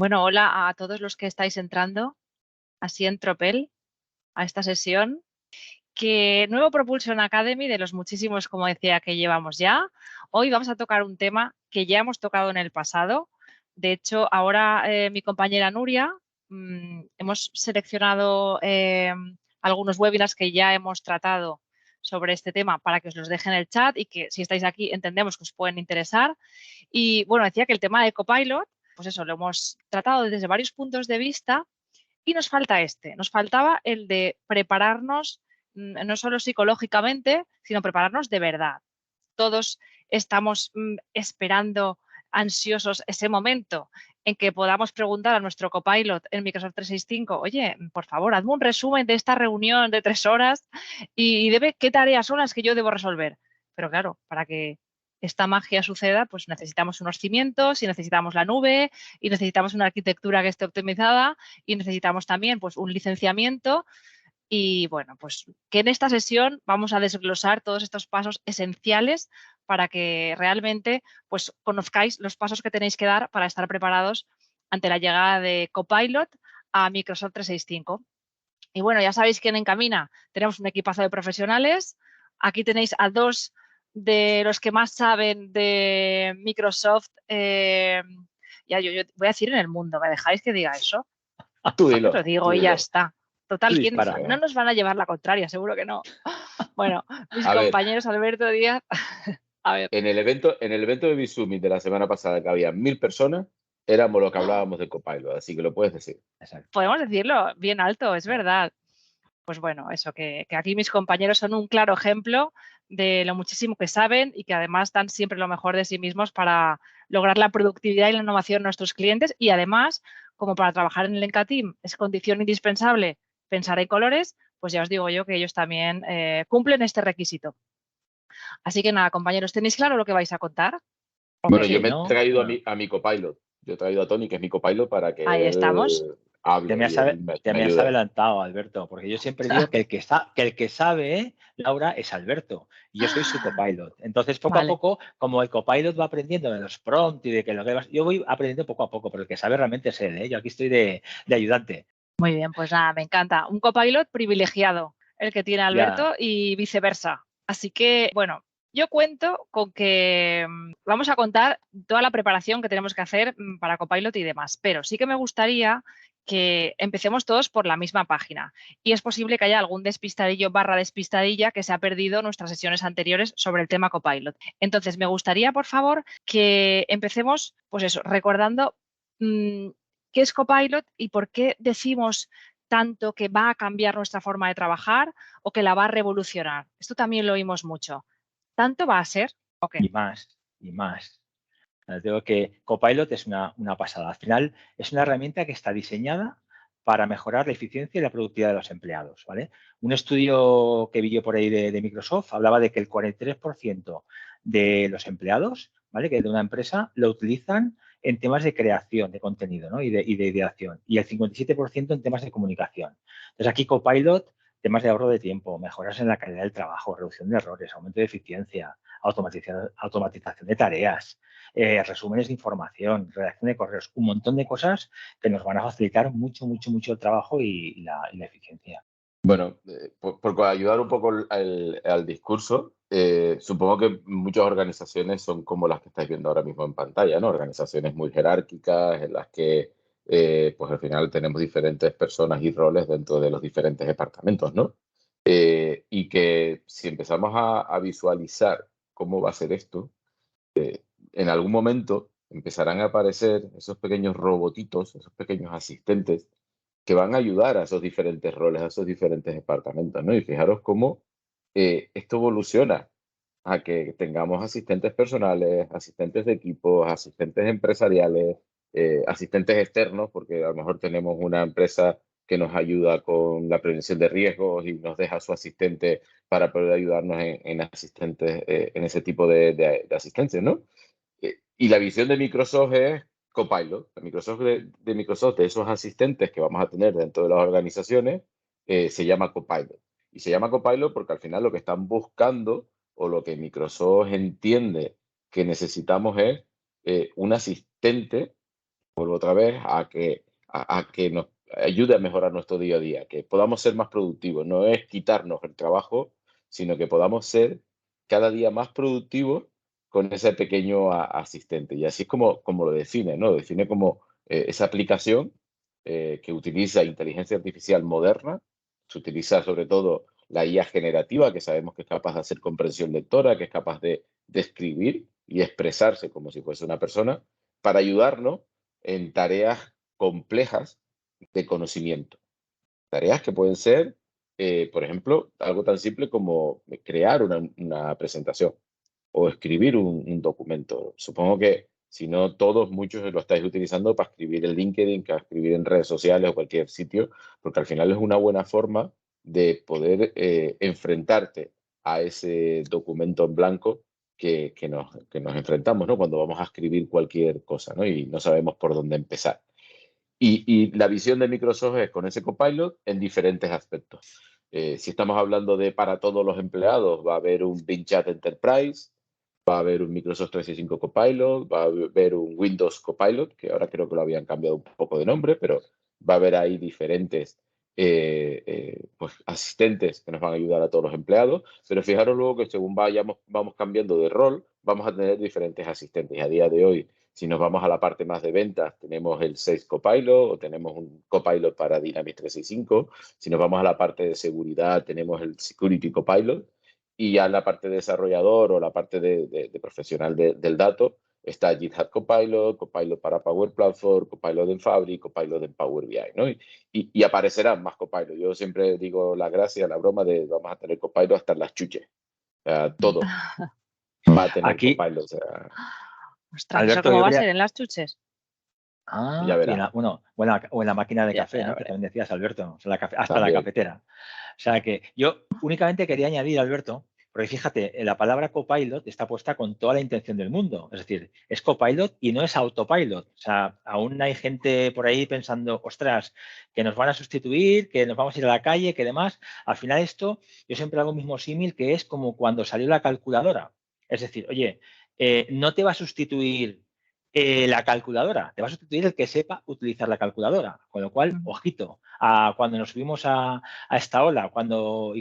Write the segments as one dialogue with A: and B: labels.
A: Bueno, hola a todos los que estáis entrando así en tropel a esta sesión. Que nuevo Propulsion Academy, de los muchísimos, como decía, que llevamos ya. Hoy vamos a tocar un tema que ya hemos tocado en el pasado. De hecho, ahora mi compañera Nuria, hemos seleccionado algunos webinars que ya hemos tratado sobre este tema para que os los deje en el chat y que si estáis aquí entendemos que os pueden interesar. Y bueno, decía que el tema de Copilot, pues eso, lo hemos tratado desde varios puntos de vista y nos falta nos faltaba el de prepararnos no solo psicológicamente, sino prepararnos de verdad. Todos estamos esperando ansiosos ese momento en que podamos preguntar a nuestro copilot en Microsoft 365, oye, por favor, hazme un resumen de esta reunión de 3 horas y debe qué tareas son las que yo debo resolver. Pero claro, para que esta magia suceda, pues necesitamos unos cimientos y necesitamos la nube y necesitamos una arquitectura que esté optimizada y necesitamos también pues un licenciamiento. Y bueno, pues que en esta sesión vamos a desglosar todos estos pasos esenciales para que realmente pues conozcáis los pasos que tenéis que dar para estar preparados ante la llegada de Copilot a Microsoft 365. Y bueno, ya sabéis quién encamina. Tenemos un equipazo de profesionales. Aquí tenéis a dos de los que más saben de Microsoft. Ya yo voy a decir en el mundo, ¿me dejáis que diga eso?
B: Tú
A: Yo lo
B: dilo,
A: digo
B: tú
A: y ya
B: dilo.
A: está. Total,
C: Tú
A: ¿quién?
C: dispara.
A: No nos van a llevar la contraria, seguro que no. Bueno, mis
B: A ver,
A: compañeros Alberto Díaz. A ver,
B: en el evento de Bizumi de la semana pasada, que había 1000 personas, éramos lo que hablábamos de Copilot, así que lo puedes decir.
C: Exacto.
A: podemos decirlo bien alto, es verdad. Pues bueno, eso, que aquí mis compañeros son un claro ejemplo de lo muchísimo que saben y que además dan siempre lo mejor de sí mismos para lograr la productividad y la innovación de nuestros clientes y además, como para trabajar en el Enca Team es condición indispensable pensar en colores, pues ya os digo yo que ellos también cumplen este requisito. Así que nada, compañeros, ¿tenéis claro lo que vais a contar?
B: Bueno,
C: Sí,
B: yo me he
C: ¿no?
B: traído
C: Bueno,
B: a mi Copilot. Yo he traído a Tony, que es mi Copilot, para
A: Ahí
B: que
A: estamos.
B: él hable y él
C: te
B: me
C: me has
B: ayude.
C: adelantado, Alberto, porque yo siempre digo que el que sabe, Laura, es Alberto, y yo soy su copilot. Entonces, poco a
A: Vale,
C: poco, como el copilot va aprendiendo de los prompts y de que lo que vas, yo voy aprendiendo poco a poco, pero el que sabe realmente es él, ¿eh? Yo aquí estoy de ayudante.
A: muy bien, pues nada, me encanta. Un copilot privilegiado, el que tiene
C: Ya,
A: Alberto y viceversa. Así que, bueno, yo cuento con que vamos a contar toda la preparación que tenemos que hacer para Copilot y demás, pero sí que me gustaría que empecemos todos por la misma página. Y es posible que haya algún despistadillo barra despistadilla que se ha perdido en nuestras sesiones anteriores sobre el tema Copilot. Entonces, me gustaría, por favor, que empecemos, pues eso, recordando qué es Copilot y por qué decimos tanto que va a cambiar nuestra forma de trabajar o que la va a revolucionar. Esto también lo oímos mucho. ¿Tanto va a ser o qué?
C: y más, y más. Digo que Copilot es una pasada. Al final, es una herramienta que está diseñada para mejorar la eficiencia y la productividad de los empleados, ¿vale? Un estudio que vi yo por ahí de Microsoft hablaba de que el 43% de los empleados, ¿vale?, que de una empresa lo utilizan en temas de creación de contenido, ¿no?, y de ideación, y el 57% en temas de comunicación. Entonces, aquí Copilot, temas de ahorro de tiempo, mejoras en la calidad del trabajo, reducción de errores, aumento de eficiencia, automatización de tareas, resúmenes de información, redacción de correos, un montón de cosas que nos van a facilitar mucho, mucho, mucho el trabajo y la eficiencia.
B: Bueno, por ayudar un poco al discurso, supongo que muchas organizaciones son como las que estáis viendo ahora mismo en pantalla, ¿no? Organizaciones muy jerárquicas en las que, pues al final tenemos diferentes personas y roles dentro de los diferentes departamentos, ¿no? Y que si empezamos a visualizar cómo va a ser esto, en algún momento empezarán a aparecer esos pequeños robotitos, esos pequeños asistentes que van a ayudar a esos diferentes roles, a esos diferentes departamentos, ¿no? Y fijaros cómo esto evoluciona a que tengamos asistentes personales, asistentes de equipos, asistentes empresariales, asistentes externos, porque a lo mejor tenemos una empresa que nos ayuda con la prevención de riesgos y nos deja su asistente para poder ayudarnos en asistentes, en ese tipo de asistencia, ¿no? Y la visión de Microsoft es Copilot. La Microsoft de Microsoft, de esos asistentes que vamos a tener dentro de las organizaciones, se llama Copilot. Y se llama Copilot porque al final lo que están buscando o lo que Microsoft entiende que necesitamos es un asistente vuelvo otra vez, a que nos ayude a mejorar nuestro día a día, que podamos ser más productivos. No es quitarnos el trabajo, sino que podamos ser cada día más productivos con ese pequeño asistente. Y así es como lo define, ¿no? Lo define como esa aplicación que utiliza inteligencia artificial moderna, se utiliza sobre todo la IA generativa, que sabemos que es capaz de hacer comprensión lectora, que es capaz de escribir y expresarse como si fuese una persona, para ayudarnos en tareas complejas de conocimiento. Tareas que pueden ser, por ejemplo, algo tan simple como crear una presentación o escribir un documento. Supongo que si no todos, muchos lo estáis utilizando para escribir en LinkedIn, para escribir en redes sociales o cualquier sitio, porque al final es una buena forma de poder enfrentarte a ese documento en blanco que nos enfrentamos, ¿no? Cuando vamos a escribir cualquier cosa, ¿no? Y no sabemos por dónde empezar. Y la visión de Microsoft es con ese Copilot en diferentes aspectos. Si estamos hablando de para todos los empleados, va a haber un Bing Chat Enterprise, va a haber un Microsoft 365 Copilot, va a haber un Windows Copilot, que ahora creo que lo habían cambiado un poco de nombre, pero va a haber ahí diferentes pues, asistentes que nos van a ayudar a todos los empleados. Pero fijaros luego que según vamos cambiando de rol, vamos a tener diferentes asistentes. Y a día de hoy, si nos vamos a la parte más de ventas, tenemos el Sales Copilot o tenemos un Copilot para Dynamics 365. Si nos vamos a la parte de seguridad, tenemos el Security Copilot. Y ya en la parte de desarrollador o la parte de profesional del dato, está GitHub Copilot, Copilot para Power Platform, Copilot en Fabric, Copilot en Power BI, ¿no? Y aparecerán más Copilot. Yo siempre digo la gracia, la broma de vamos a tener Copilot hasta en las chuches. O sea, todo va a tener
C: Aquí,
B: Copilot. O sea,
A: Ostras, ¿eso
C: Alberto,
A: cómo
C: yo
A: va a
C: quería...
A: ser en las chuches?
B: ya
C: Y
B: verás,
C: bueno, o en la máquina de
A: Ya,
C: café, ¿no? Que
A: veré.
C: también decías, Alberto, o sea, hasta la
B: también.
C: cafetera. O sea que yo únicamente quería añadir, Alberto, porque fíjate, la palabra copilot está puesta con toda la intención del mundo. Es decir, es copilot y no es autopilot. O sea, aún hay gente por ahí pensando, ostras, que nos van a sustituir, que nos vamos a ir a la calle, que demás. Al final esto, yo siempre hago el mismo símil que es como cuando salió la calculadora. Es decir, oye, no te va a sustituir la calculadora, te va a sustituir el que sepa utilizar la calculadora. Con lo cual, ojito, cuando nos subimos a esta ola cuando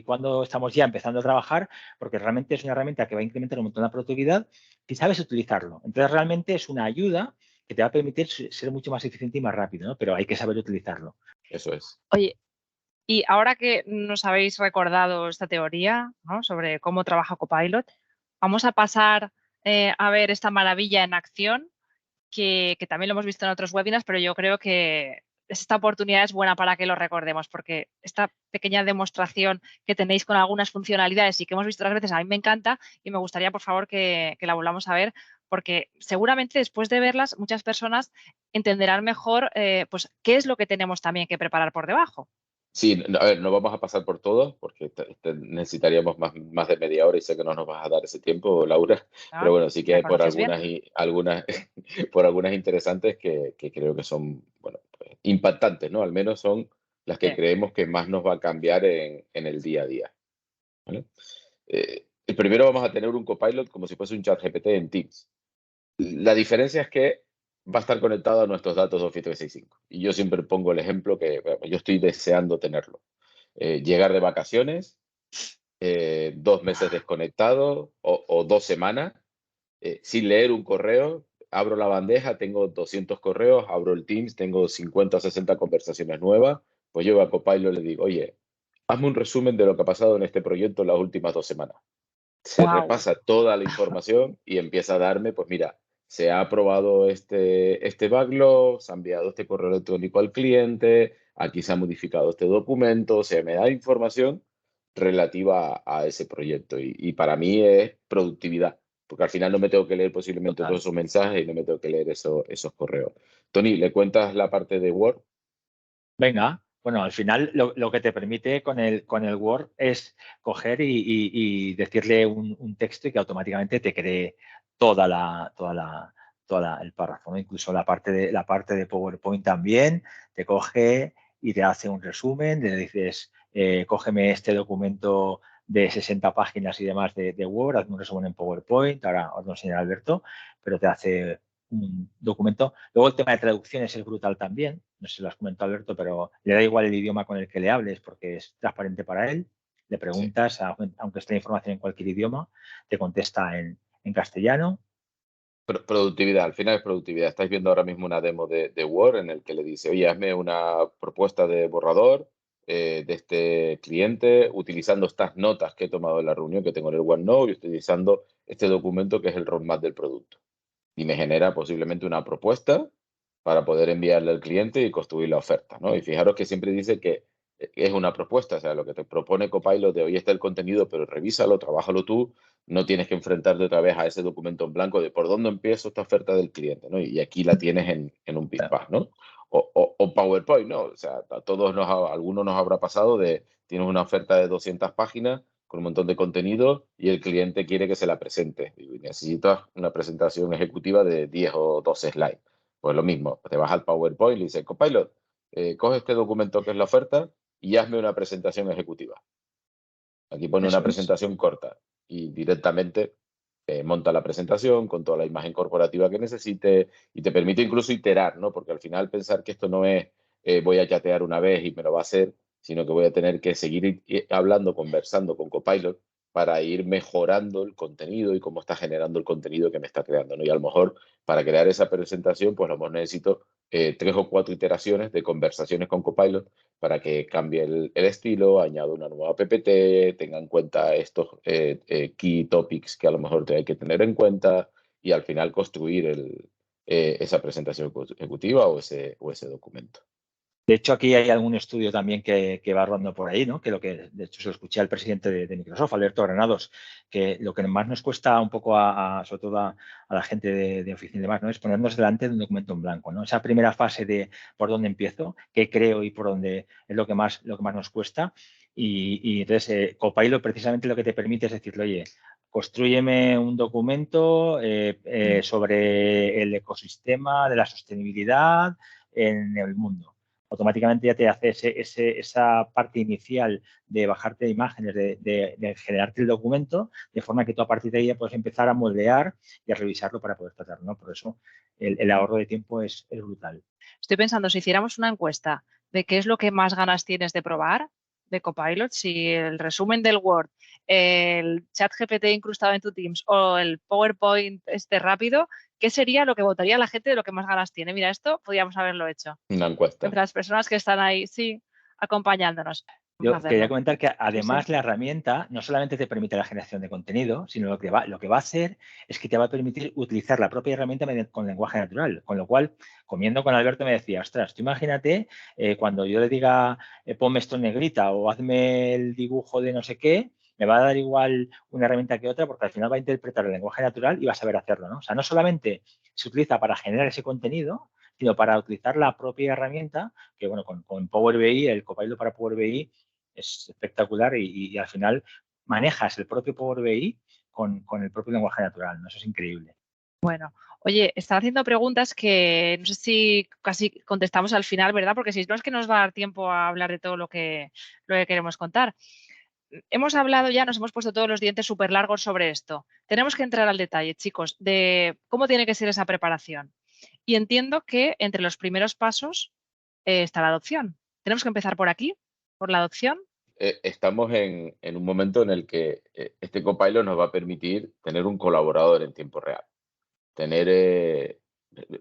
C: estamos ya empezando a trabajar, porque realmente es una herramienta que va a incrementar un montón la productividad si sabes utilizarlo. Entonces, realmente es una ayuda que te va a permitir ser mucho más eficiente y más rápido, ¿no? Pero hay que saber utilizarlo.
B: Eso es.
A: Oye, y ahora que nos habéis recordado esta teoría, ¿no?, sobre cómo trabaja Copilot, vamos a pasar a ver esta maravilla en acción, que también lo hemos visto en otros webinars, pero yo creo que esta oportunidad es buena para que lo recordemos, porque esta pequeña demostración que tenéis con algunas funcionalidades y que hemos visto otras veces, a mí me encanta y me gustaría, por favor, que la volvamos a ver, porque seguramente después de verlas muchas personas entenderán mejor pues qué es lo que tenemos también que preparar por debajo.
B: Sí, a ver, no vamos a pasar por todos porque necesitaríamos más de media hora y sé que no nos vas a dar ese tiempo, Laura. Pero
A: ¿No?
B: bueno, sí que
A: ¿Me
B: hay por
A: conoces bien?
B: algunas por algunas interesantes que creo que son, bueno, pues, impactantes, ¿no? Al menos son las que
A: Sí.
B: creemos que más nos va a cambiar en el día a día, ¿vale? Primero vamos a tener un Copilot como si fuese un ChatGPT en Teams. La diferencia es que va a estar conectado a nuestros datos de Office 365. Y yo siempre pongo el ejemplo que bueno, yo estoy deseando tenerlo. Llegar de vacaciones, 2 meses desconectado o 2 semanas, sin leer un correo, abro la bandeja, tengo 200 correos, abro el Teams, tengo 50 o 60 conversaciones nuevas, pues yo a Copilot le digo, oye, hazme un resumen de lo que ha pasado en este proyecto en las últimas 2 semanas. Se
A: Wow.
B: repasa toda la información y empieza a darme, pues mira, se ha aprobado este backlog, se ha enviado este correo electrónico al cliente, aquí se ha modificado este documento, se me da información relativa a ese proyecto y para mí es productividad, porque al final no me tengo que leer posiblemente todos
C: Total.
B: esos mensajes y no me tengo que leer esos correos. Tony, ¿le cuentas la parte de Word?
C: Venga, bueno, al final lo que te permite con el Word es coger y decirle un texto y que automáticamente te cree el párrafo, ¿no? Incluso la parte de PowerPoint también te coge y te hace un resumen, le dices, cógeme este documento de 60 páginas y demás de Word, hazme un resumen en PowerPoint, ahora os lo enseñará Alberto, pero te hace documento. Luego el tema de traducciones es brutal también. No sé si lo has comentado, Alberto, pero le da igual el idioma con el que le hables porque es transparente para él. Le preguntas, sí, aunque esté la información en cualquier idioma, te contesta en castellano.
B: Productividad, al final es productividad. Estáis viendo ahora mismo una demo de Word en el que le dice, oye, hazme una propuesta de borrador de este cliente utilizando estas notas que he tomado en la reunión que tengo en el OneNote y utilizando este documento que es el roadmap del producto. Y me genera posiblemente una propuesta para poder enviarle al cliente y construir la oferta, ¿no? Y fijaros que siempre dice que es una propuesta, o sea, lo que te propone Copilot de hoy está el contenido, pero revísalo, trabájalo tú, no tienes que enfrentarte otra vez a ese documento en blanco de por dónde empiezo esta oferta del cliente, ¿no? Y aquí la tienes en un pispás, ¿no? O PowerPoint, ¿no? O sea, a todos algunos nos habrá pasado de, tienes una oferta de 200 páginas con un montón de contenido y el cliente quiere que se la presente. Y necesitas una presentación ejecutiva de 10 o 12 slides. Pues lo mismo, te vas al PowerPoint y le dices, Copilot, coge este documento que es la oferta y hazme una presentación ejecutiva. Aquí pone una presentación corta y directamente monta la presentación con toda la imagen corporativa que necesite y te permite incluso iterar, ¿no? Porque al final pensar que esto no es voy a chatear una vez y me lo va a hacer, sino que voy a tener que seguir hablando, conversando con Copilot para ir mejorando el contenido y cómo está generando el contenido que me está creando, ¿no? Y a lo mejor para crear esa presentación, pues a lo mejor necesito 3 o 4 iteraciones de conversaciones con Copilot para que cambie el estilo, añado una nueva PPT, tenga en cuenta estos key topics que a lo mejor te hay que tener en cuenta y al final construir esa presentación ejecutiva o ese documento.
C: De hecho, aquí hay algún estudio también que va rodando por ahí, ¿no? Que de hecho, se lo escuché al presidente de Microsoft, Alberto Granados, que lo que más nos cuesta un poco, sobre todo a la gente de oficina y demás, ¿no? Es ponernos delante de un documento en blanco, ¿no? Esa primera fase de por dónde empiezo, qué creo y por dónde es lo que más nos cuesta. Y entonces, Copilot precisamente lo que te permite es decirle, oye, constrúyeme un documento sobre el ecosistema de la sostenibilidad en el mundo. Automáticamente ya te hace esa parte inicial de bajarte imágenes, de generarte el documento, de forma que tú a partir de ahí ya puedes empezar a moldear y a revisarlo para poder tratarlo, ¿no? Por eso el ahorro de tiempo es brutal.
A: Estoy pensando, si hiciéramos una encuesta de qué es lo que más ganas tienes de probar de Copilot, si el resumen del Word, el chat GPT incrustado en tu Teams o el PowerPoint rápido, ¿qué sería lo que votaría la gente de lo que más ganas tiene? Mira, esto podríamos haberlo hecho.
B: Una encuesta.
A: Entre las personas que están ahí, sí, acompañándonos.
C: Yo quería comentar que además la herramienta no solamente te permite la generación de contenido, sino lo que va a hacer es que te va a permitir utilizar la propia herramienta con lenguaje natural. Con lo cual, comiendo con Alberto me decía, ostras, tú imagínate cuando yo le diga ponme esto en negrita o hazme el dibujo de no sé qué, me va a dar igual una herramienta que otra porque al final va a interpretar el lenguaje natural y va a saber hacerlo, ¿no? O sea, no solamente se utiliza para generar ese contenido, sino para utilizar la propia herramienta, que bueno, con Power BI, el Copilot para Power BI, es espectacular y al final manejas el propio Power BI con el propio lenguaje natural, ¿no? Eso es increíble.
A: Bueno, oye, están haciendo preguntas que no sé si casi contestamos al final, ¿verdad? Porque si no es que nos va a dar tiempo a hablar de todo lo que queremos contar. Hemos hablado ya, nos hemos puesto todos los dientes súper largos sobre esto. Tenemos que entrar al detalle, chicos, de cómo tiene que ser esa preparación. Y entiendo que entre los primeros pasos está la adopción. ¿Tenemos que empezar por aquí, por la adopción?
B: Estamos en un momento en el que este Copilot nos va a permitir tener un colaborador en tiempo real.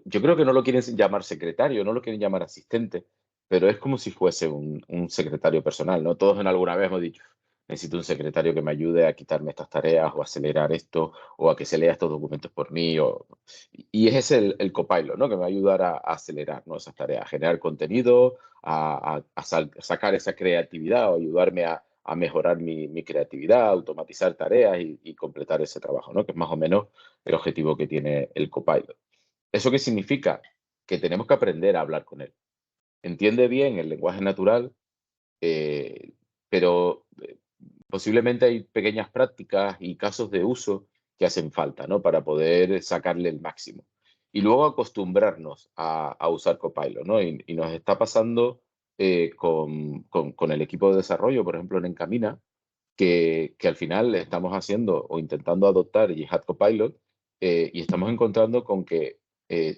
B: Yo creo que no lo quieren llamar secretario, no lo quieren llamar asistente, pero es como si fuese un secretario personal, ¿no? Todos en alguna vez hemos dicho, necesito un secretario que me ayude a quitarme estas tareas o a acelerar esto o a que se lea estos documentos por mí. Y ese es el Copilot, ¿no? Que me va a ayudar a acelerar, ¿no? Esas tareas, a generar contenido, a sacar esa creatividad o ayudarme a mejorar mi creatividad, automatizar tareas y completar ese trabajo, ¿no? Que es más o menos el objetivo que tiene el Copilot. ¿Eso qué significa? Que tenemos que aprender a hablar con él. Entiende bien el lenguaje natural, pero posiblemente hay pequeñas prácticas y casos de uso que hacen falta, ¿no? Para poder sacarle el máximo. Y luego acostumbrarnos a usar Copilot, ¿no? Y nos está pasando con el equipo de desarrollo, por ejemplo, en Encamina, que al final estamos haciendo o intentando adoptar Jihad Copilot y estamos encontrando con que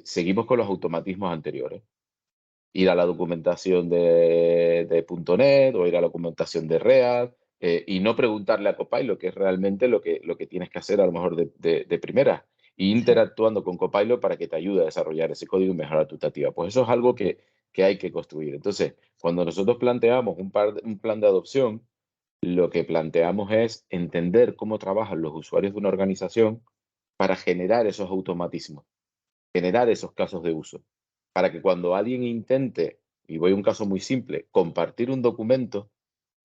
B: seguimos con los automatismos anteriores. Ir a la documentación de .NET o ir a la documentación de React y no preguntarle a Copilot, que es realmente lo que tienes que hacer a lo mejor de primera. Y interactuando con Copilot para que te ayude a desarrollar ese código y mejorar tu actividad. Pues eso es algo que hay que construir. Entonces, cuando nosotros planteamos un plan de adopción, lo que planteamos es entender cómo trabajan los usuarios de una organización para generar esos automatismos, generar esos casos de uso, para que cuando alguien intente, y voy a un caso muy simple, compartir un documento,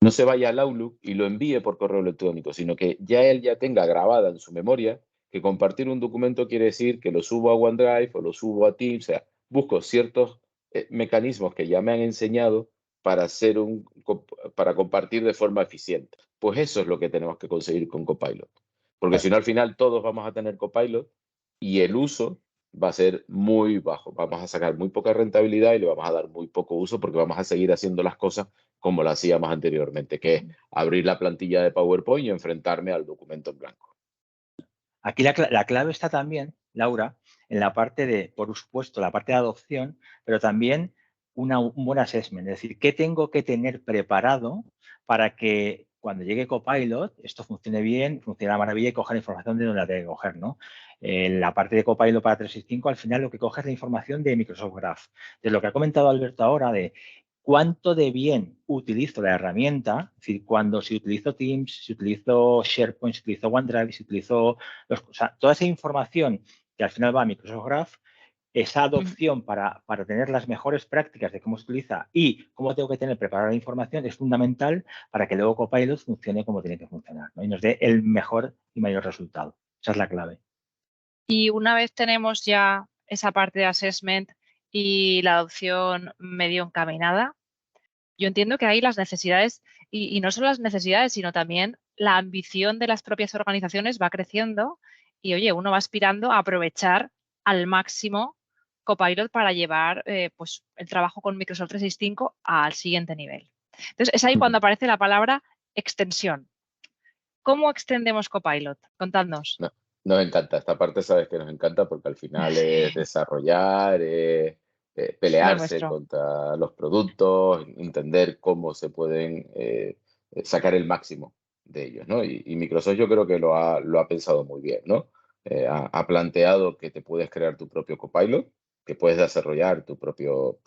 B: no se vaya al Outlook y lo envíe por correo electrónico, sino que él ya tenga grabada en su memoria que compartir un documento quiere decir que lo subo a OneDrive o lo subo a Teams, o sea, busco ciertos mecanismos que ya me han enseñado para para compartir de forma eficiente. Pues eso es lo que tenemos que conseguir con Copilot. Porque si no, al final todos vamos a tener Copilot y el uso va a ser muy bajo. Vamos a sacar muy poca rentabilidad y le vamos a dar muy poco uso porque vamos a seguir haciendo las cosas como lo hacíamos anteriormente, que es abrir la plantilla de PowerPoint y enfrentarme al documento en blanco.
C: Aquí la clave está también, Laura, en la parte de, por supuesto, la parte de adopción, pero también un buen assessment. Es decir, ¿qué tengo que tener preparado para que cuando llegue Copilot esto funcione bien, funcione a maravilla y coja la información de donde la tengo que coger, ¿no? La parte de Copilot para 365, al final lo que coge es la información de Microsoft Graph. De lo que ha comentado Alberto ahora de cuánto de bien utilizo la herramienta, es decir, si utilizo Teams, si utilizo SharePoint, si utilizo OneDrive, si utilizo toda esa información que al final va a Microsoft Graph, esa adopción para tener las mejores prácticas de cómo se utiliza y cómo tengo que tener preparada la información es fundamental para que luego Copilot funcione como tiene que funcionar, ¿no? Y nos dé el mejor y mayor resultado. Esa es la clave.
A: Y una vez tenemos ya esa parte de assessment y la adopción medio encaminada, yo entiendo que ahí las necesidades, y no solo las necesidades, sino también la ambición de las propias organizaciones va creciendo y, oye, uno va aspirando a aprovechar al máximo Copilot para llevar pues, el trabajo con Microsoft 365 al siguiente nivel. Entonces, es ahí cuando aparece la palabra extensión. ¿Cómo extendemos Copilot? Contadnos.
B: Nos encanta, esta parte sabes que nos encanta porque al final es desarrollar,
A: Lo
B: pelearse
A: nuestro.
B: contra los productos, entender cómo se pueden sacar el máximo de ellos, ¿no? Y Microsoft yo creo que lo ha pensado muy bien, ¿no? Ha planteado que te puedes crear tu propio Copilot, que puedes desarrollar tu propio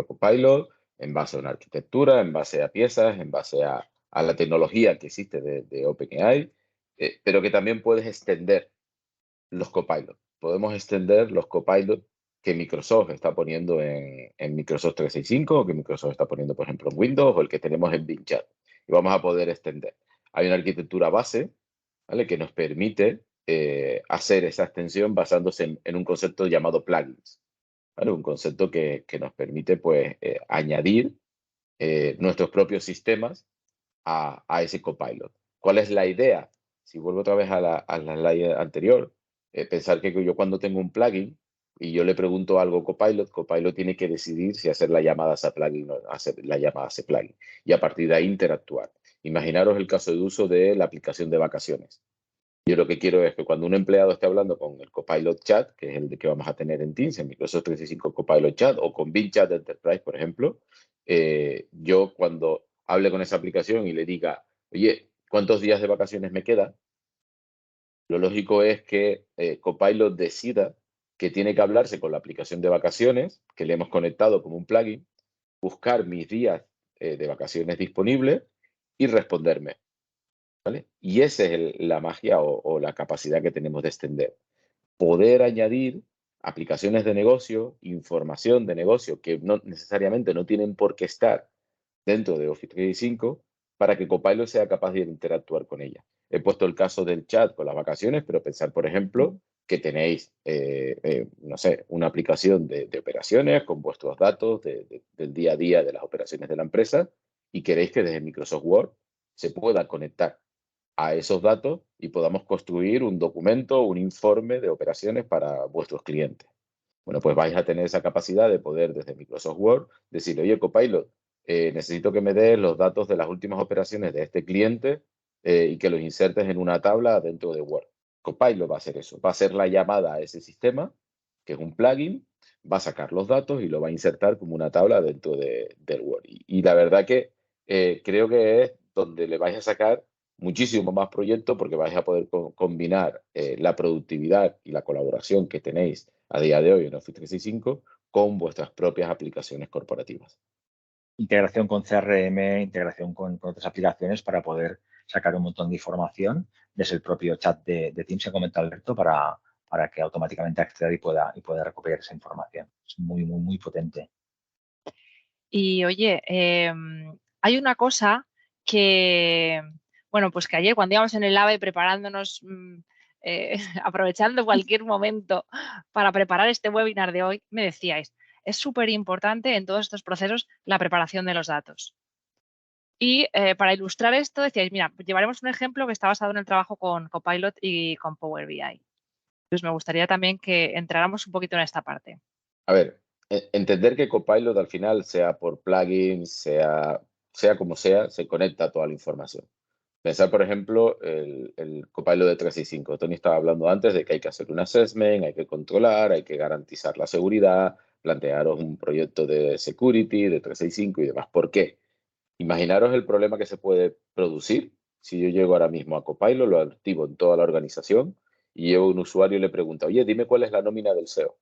B: Copilot en base a una arquitectura, en base a piezas, en base a la tecnología que existe de OpenAI, pero que también puedes extender los Copilot. Podemos extender los Copilot que Microsoft está poniendo en Microsoft 365 o que Microsoft está poniendo, por ejemplo, en Windows o el que tenemos en Bing Chat. Y vamos a poder extender. Hay una arquitectura base, ¿vale?, que nos permite hacer esa extensión basándose en un concepto llamado plugins, ¿vale? Un concepto que nos permite pues, añadir nuestros propios sistemas a ese Copilot. ¿Cuál es la idea? Si vuelvo otra vez a la slide anterior, pensar que yo cuando tengo un plugin y yo le pregunto algo a Copilot tiene que decidir si hacer la llamada a ese plugin o hacer la llamada a ese plugin. Y a partir de ahí interactuar. Imaginaros el caso de uso de la aplicación de vacaciones. Yo lo que quiero es que cuando un empleado esté hablando con el Copilot Chat, que es el de que vamos a tener en Teams, en Microsoft 365 Copilot Chat, o con Bing Chat Enterprise, por ejemplo, yo cuando hable con esa aplicación y le diga, oye, ¿cuántos días de vacaciones me quedan? Lo lógico es que Copilot decida que tiene que hablarse con la aplicación de vacaciones, que le hemos conectado como un plugin, buscar mis días de vacaciones disponibles y responderme. ¿Vale? Y esa es la magia o la capacidad que tenemos de extender. Poder añadir aplicaciones de negocio, información de negocio que no necesariamente no tienen por qué estar dentro de Office 365 para que Copilot sea capaz de interactuar con ella. He puesto el caso del chat con las vacaciones, pero pensar, por ejemplo, que tenéis, no sé, una aplicación de operaciones con vuestros datos del día a día de las operaciones de la empresa y queréis que desde Microsoft Word se pueda conectar a esos datos y podamos construir un documento, un informe de operaciones para vuestros clientes. Bueno, pues vais a tener esa capacidad de poder desde Microsoft Word decirle, oye, Copilot, necesito que me des los datos de las últimas operaciones de este cliente y que los insertes en una tabla dentro de Word. Copilot va a hacer eso, va a hacer la llamada a ese sistema, que es un plugin, va a sacar los datos y lo va a insertar como una tabla dentro del Word. Y la verdad que creo que es donde le vais a sacar muchísimo más proyecto porque vais a poder combinar la productividad y la colaboración que tenéis a día de hoy en Office 365 con vuestras propias aplicaciones corporativas.
C: Integración con CRM, integración con otras aplicaciones para poder sacar un montón de información desde el propio chat de Teams que comenta Alberto para que automáticamente acceda y pueda recuperar esa información. Es muy, muy, muy potente.
A: Y oye, hay una cosa que, bueno, pues que ayer cuando íbamos en el AVE preparándonos, aprovechando cualquier momento para preparar este webinar de hoy, me decíais, es súper importante en todos estos procesos la preparación de los datos. Y para ilustrar esto decíais, mira, llevaremos un ejemplo que está basado en el trabajo con Copilot y con Power BI. Pues me gustaría también que entráramos un poquito en esta parte.
B: A ver, entender que Copilot al final, sea por plugin, sea como sea, se conecta a toda la información. Pensar, por ejemplo, el Copilot de 365. Tony estaba hablando antes de que hay que hacer un assessment, hay que controlar, hay que garantizar la seguridad, plantearos un proyecto de security, de 365 y demás. ¿Por qué? Imaginaros el problema que se puede producir si yo llego ahora mismo a Copilot, lo activo en toda la organización y llevo un usuario y le pregunta, oye, dime cuál es la nómina del CEO.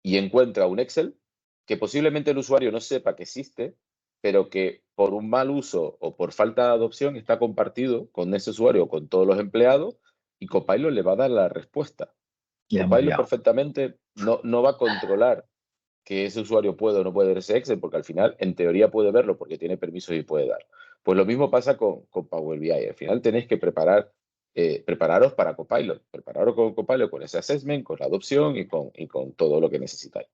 B: Y encuentra un Excel que posiblemente el usuario no sepa que existe, pero que por un mal uso o por falta de adopción está compartido con ese usuario o con todos los empleados y Copilot le va a dar la respuesta. Copilot perfectamente no va a controlar que ese usuario puede o no puede ver ese Excel, porque al final, en teoría, puede verlo porque tiene permisos y puede dar. Pues lo mismo pasa con Power BI. Al final tenéis que prepararos para Copilot. Prepararos con Copilot, con ese assessment, con la adopción y con todo lo que necesitáis.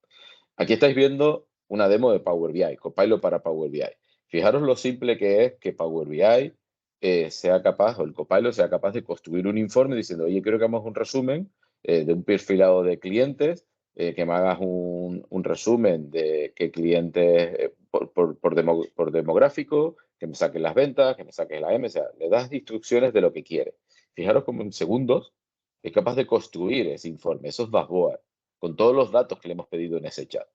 B: Aquí estáis viendo una demo de Power BI, Copilot para Power BI. Fijaros lo simple que es que Power BI sea capaz, o el Copilot sea capaz de construir un informe diciendo, oye, quiero que hagamos un resumen de un perfilado de clientes, que me hagas un resumen de qué clientes por demográfico, que me saquen las ventas, que me saquen la M, o sea, le das instrucciones de lo que quiere. Fijaros cómo en segundos es capaz de construir ese informe, esos dashboards, con todos los datos que le hemos pedido en ese chat.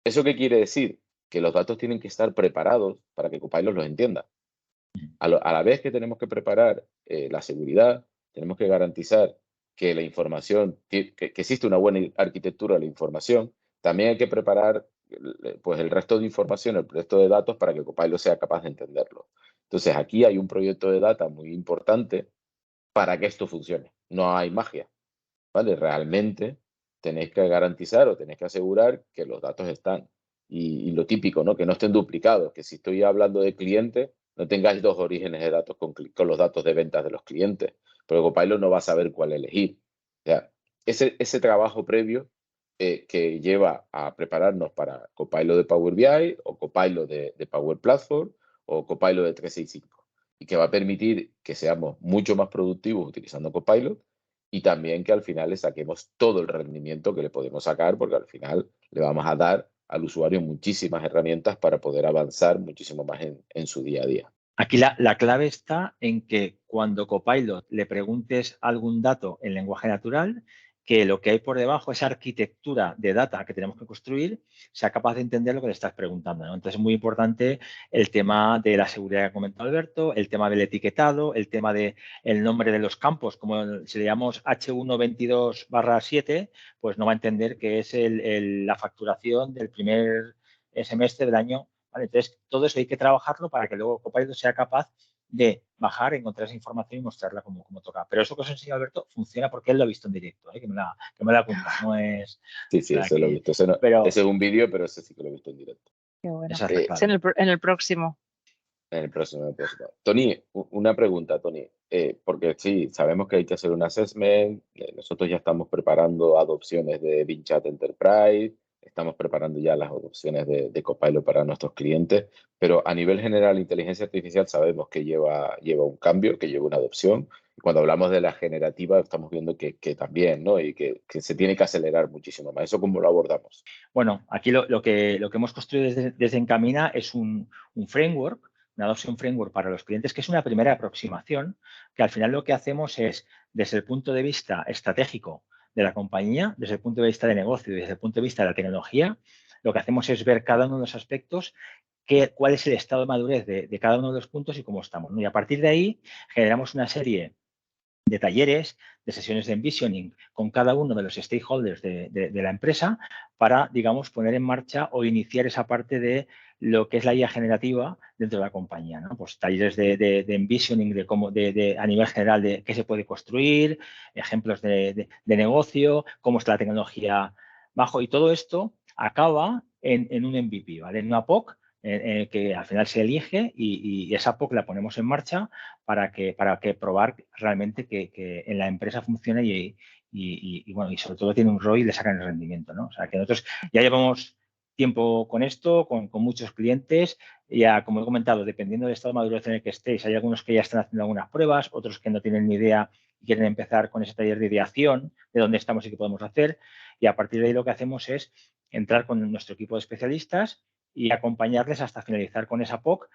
B: ¿Eso qué quiere decir? Que los datos tienen que estar preparados para que Copilot los entienda. A la vez que tenemos que preparar la seguridad, tenemos que garantizar que la información, que existe una buena arquitectura de la información, también hay que preparar pues el resto de información, el resto de datos para que Copilot sea capaz de entenderlo. Entonces, aquí hay un proyecto de data muy importante para que esto funcione. No hay magia, ¿vale? Realmente tenéis que garantizar o tenéis que asegurar que los datos están. Y lo típico, ¿no? Que no estén duplicados, que si estoy hablando de clientes, no tengáis dos orígenes de datos con los datos de ventas de los clientes, porque Copilot no va a saber cuál elegir. O sea, ese trabajo previo que lleva a prepararnos para Copilot de Power BI o Copilot de Power Platform o Copilot de 365 y que va a permitir que seamos mucho más productivos utilizando Copilot y también que al final le saquemos todo el rendimiento que le podemos sacar, porque al final le vamos a dar al usuario muchísimas herramientas para poder avanzar muchísimo más en su día a día.
C: Aquí la clave está en que cuando Copilot le preguntes algún dato en lenguaje natural, que lo que hay por debajo, esa arquitectura de data que tenemos que construir, sea capaz de entender lo que le estás preguntando, ¿no? Entonces, es muy importante el tema de la seguridad que ha comentado Alberto, el tema del etiquetado, el tema del nombre de los campos, como si le llamamos H122/7, pues no va a entender que es la facturación del primer semestre del año. ¿Vale? Entonces, todo eso hay que trabajarlo para que luego Copilot sea capaz de bajar, encontrar esa información y mostrarla como toca. Pero eso que os enseña Alberto funciona porque él lo ha visto en directo, que me la apunta, no es...
B: Sí, ese lo he visto. Ese es un vídeo, pero ese sí que lo he visto en directo.
A: Qué bueno. En el próximo.
B: En el próximo. Tony, una pregunta, Tony, porque sí, sabemos que hay que hacer un assessment, nosotros ya estamos preparando adopciones de Bing Chat Enterprise, estamos preparando ya las adopciones de Copilot para nuestros clientes, pero a nivel general, inteligencia artificial sabemos que lleva un cambio, que lleva una adopción. Y cuando hablamos de la generativa, estamos viendo que también, ¿no? Y que se tiene que acelerar muchísimo más. ¿Eso cómo lo abordamos?
C: Bueno, aquí lo que hemos construido desde Encamina es un framework, una adoption framework para los clientes, que es una primera aproximación, que al final lo que hacemos es, desde el punto de vista estratégico, de la compañía, desde el punto de vista de negocio y desde el punto de vista de la tecnología, lo que hacemos es ver cada uno de los aspectos, cuál es el estado de madurez de cada uno de los puntos y cómo estamos, ¿no? Y a partir de ahí generamos una serie de talleres, de sesiones de envisioning con cada uno de los stakeholders de la empresa para, digamos, poner en marcha o iniciar esa parte de lo que es la IA generativa dentro de la compañía, ¿no? Pues talleres de envisioning de cómo, a nivel general de qué se puede construir, ejemplos de negocio, cómo está la tecnología bajo, y todo esto acaba en un MVP, ¿vale? En una POC que al final se elige y esa POC la ponemos en marcha para que probar realmente que en la empresa funcione y bueno, y sobre todo tiene un ROI y le sacan el rendimiento, ¿no? O sea, que nosotros ya llevamos tiempo con esto, con muchos clientes. Ya, como he comentado, dependiendo del estado de madurez en el que estéis, hay algunos que ya están haciendo algunas pruebas, otros que no tienen ni idea y quieren empezar con ese taller de ideación de dónde estamos y qué podemos hacer. Y a partir de ahí lo que hacemos es entrar con nuestro equipo de especialistas y acompañarles hasta finalizar con esa POC,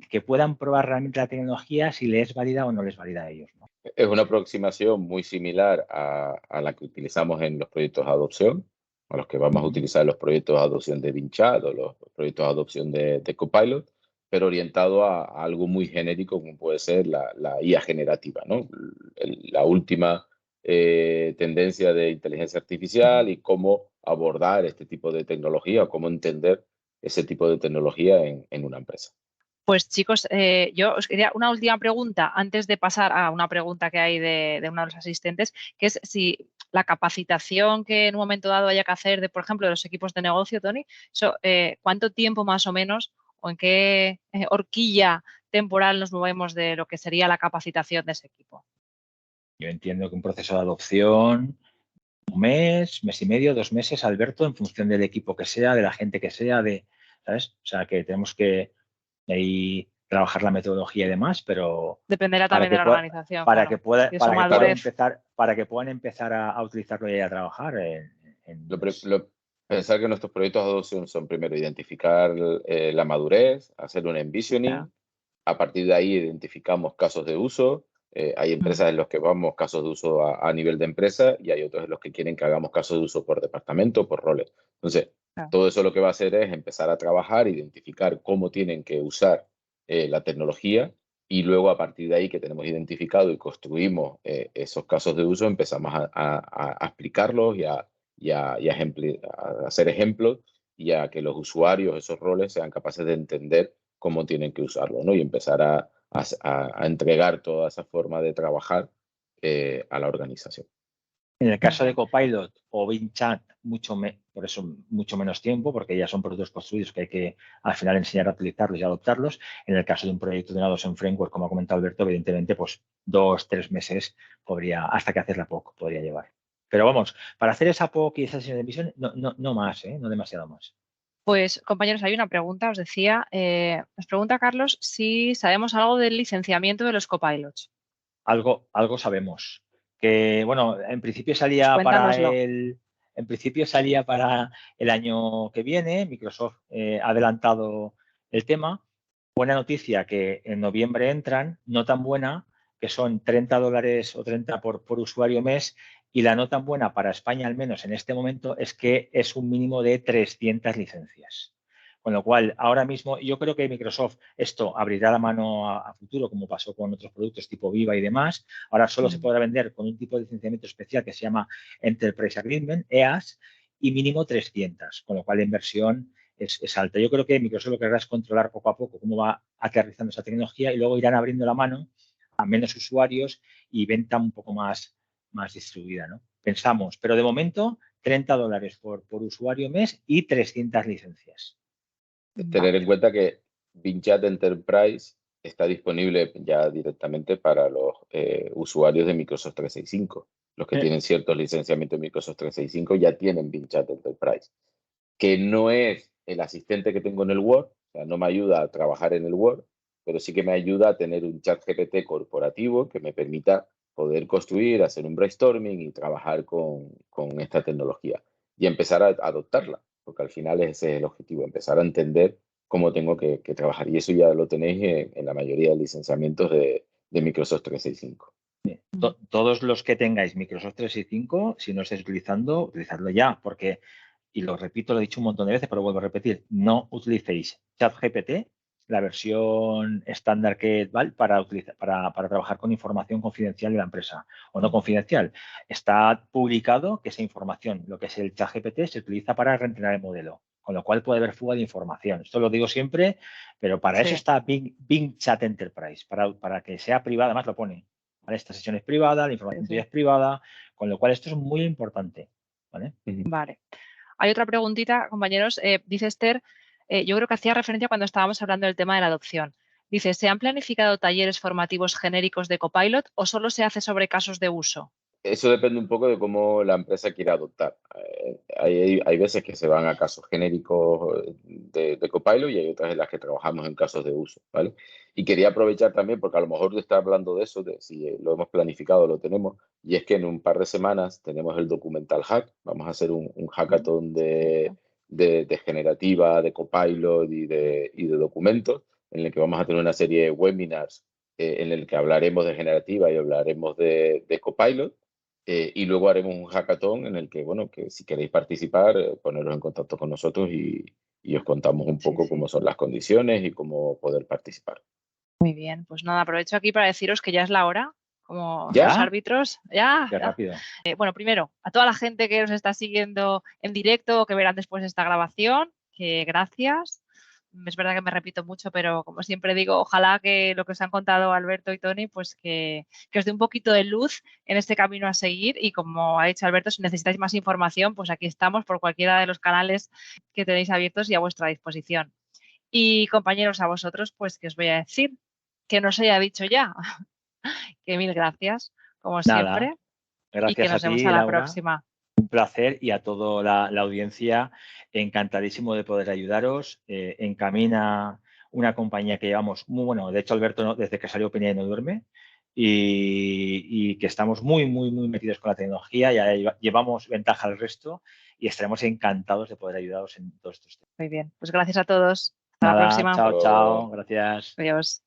C: que puedan probar realmente la tecnología si les es válida o no les valida a ellos, ¿no?
B: Es una aproximación muy similar a la que utilizamos en los proyectos de adopción, a los que vamos a utilizar en los proyectos de adopción de Vinchat o los proyectos de adopción de Copilot, pero orientado a algo muy genérico como puede ser la IA generativa, ¿no? La última tendencia de inteligencia artificial y cómo abordar este tipo de tecnología o cómo entender ese tipo de tecnología en una empresa.
A: Pues chicos, yo os quería una última pregunta antes de pasar a una pregunta que hay de uno de los asistentes, que es si la capacitación que en un momento dado haya que hacer de, por ejemplo, de los equipos de negocio, Tony, ¿cuánto tiempo más o menos o en qué horquilla temporal nos movemos de lo que sería la capacitación de ese equipo?
C: Yo entiendo que un proceso de adopción, un mes, mes y medio, 2 meses, Alberto, en función del equipo que sea, de la gente que sea, ¿sabes? O sea, que tenemos que ahí trabajar la metodología y demás, pero
A: Dependerá también de la organización,
C: para
A: claro.
C: que puedan empezar a utilizarlo y a trabajar
B: Pensar que nuestros proyectos de adopción son primero identificar la madurez, hacer un envisioning, a partir de ahí identificamos casos de uso. Hay empresas en las que vamos casos de uso a nivel de empresa y hay otros en los que quieren que hagamos casos de uso por departamento, por roles. Entonces, todo eso lo que va a hacer es empezar a trabajar, identificar cómo tienen que usar la tecnología y luego a partir de ahí que tenemos identificado y construimos esos casos de uso, empezamos a explicarlos y a hacer ejemplos y a que los usuarios, esos roles, sean capaces de entender cómo tienen que usarlo, ¿no? Y empezar a entregar toda esa forma de trabajar a la organización.
C: En el caso de Copilot o Vinchat, por eso mucho menos tiempo, porque ya son productos construidos que hay que al final enseñar a utilizarlos y a adoptarlos. En el caso de un proyecto de nodos en framework, como ha comentado Alberto, evidentemente, pues 2, 3 meses hasta que haces la POC podría llevar. Pero vamos, para hacer esa POC y esa sesión de emisión, no más, no demasiado más.
A: Pues, compañeros, hay una pregunta, os decía, nos pregunta Carlos si sabemos algo del licenciamiento de los copilots.
C: Algo sabemos. Que, bueno, en principio salía para el año que viene. Microsoft ha adelantado el tema. Buena noticia que en noviembre entran, no tan buena, que son $30 o 30 por usuario mes, y la no tan buena para España, al menos en este momento, es que es un mínimo de 300 licencias. Con lo cual, ahora mismo, yo creo que Microsoft esto abrirá la mano a futuro, como pasó con otros productos tipo Viva y demás. Ahora solo se podrá vender con un tipo de licenciamiento especial que se llama Enterprise Agreement, EAS, y mínimo 300, con lo cual la inversión es alta. Yo creo que Microsoft lo que hará es controlar poco a poco cómo va aterrizando esa tecnología y luego irán abriendo la mano a menos usuarios y venta un poco más distribuida, ¿no? Pensamos, pero de momento $30 por usuario mes y 300 licencias.
B: Tener en cuenta que Vinchat Enterprise está disponible ya directamente para los usuarios de Microsoft 365. Los que tienen ciertos licenciamientos de Microsoft 365 ya tienen Vinchat Enterprise, que no es el asistente que tengo en el Word, o sea, no me ayuda a trabajar en el Word, pero sí que me ayuda a tener un chat GPT corporativo que me permita poder construir, hacer un brainstorming y trabajar con esta tecnología y empezar a adoptarla, porque al final ese es el objetivo, empezar a entender cómo tengo que trabajar. Y eso ya lo tenéis en la mayoría de licenciamientos de Microsoft 365.
C: Todos los que tengáis Microsoft 365, si no estáis utilizando, utilizadlo ya, porque, y lo repito, lo he dicho un montón de veces, pero vuelvo a repetir, no utilicéis ChatGPT, la versión estándar que vale para trabajar con información confidencial de la empresa o no confidencial. Está publicado que esa información, lo que es el ChatGPT, se utiliza para reentrenar el modelo, con lo cual puede haber fuga de información. Esto lo digo siempre, pero para eso está Bing Chat Enterprise, para que sea privada, además lo pone. ¿Vale? Esta sesión es privada, la información tuya es privada, con lo cual esto es muy importante. ¿Vale?
A: Vale. Hay otra preguntita, compañeros. Dice Esther, yo creo que hacía referencia cuando estábamos hablando del tema de la adopción. Dice, ¿se han planificado talleres formativos genéricos de Copilot o solo se hace sobre casos de uso?
B: Eso depende un poco de cómo la empresa quiera adoptar. Hay veces que se van a casos genéricos de Copilot y hay otras en las que trabajamos en casos de uso, ¿vale? Y quería aprovechar también, porque a lo mejor te está hablando de eso, de si lo hemos planificado, lo tenemos, y es que en un par de semanas tenemos el Documental Hack. Vamos a hacer un hackathon de generativa, de Copilot y de documentos, en el que vamos a tener una serie de webinars en el que hablaremos de generativa y hablaremos de Copilot. Y luego haremos un hackathon en el que, bueno, que si queréis participar, poneros en contacto con nosotros y os contamos un poco cómo son las condiciones y cómo poder participar.
A: Muy bien, pues nada, aprovecho aquí para deciros que ya es la hora, como
B: ¿Ya?
A: los árbitros. Ya.
C: Qué rápido.
A: Bueno, primero, a toda la gente que nos está siguiendo en directo o que verán después esta grabación, que gracias. Es verdad que me repito mucho, pero como siempre digo, ojalá que lo que os han contado Alberto y Tony, pues que os dé un poquito de luz en este camino a seguir. Y como ha dicho Alberto, si necesitáis más información, pues aquí estamos por cualquiera de los canales que tenéis abiertos y a vuestra disposición. Y compañeros, a vosotros, pues que os voy a decir, que no os haya dicho ya, que mil gracias, como siempre,
C: Gracias
A: y que nos
C: a
A: vemos
C: ti,
A: a la
C: Laura.
A: próxima.
C: Un placer y a toda la audiencia, encantadísimo de poder ayudaros. Encamina una compañía que llevamos muy bueno, de hecho Alberto desde que salió Peña no duerme y que estamos muy metidos con la tecnología, ya llevamos ventaja al resto y estaremos encantados de poder ayudaros en todos estos temas.
A: Muy bien, pues gracias a todos. Hasta la próxima.
C: Chao, gracias.
A: Adiós.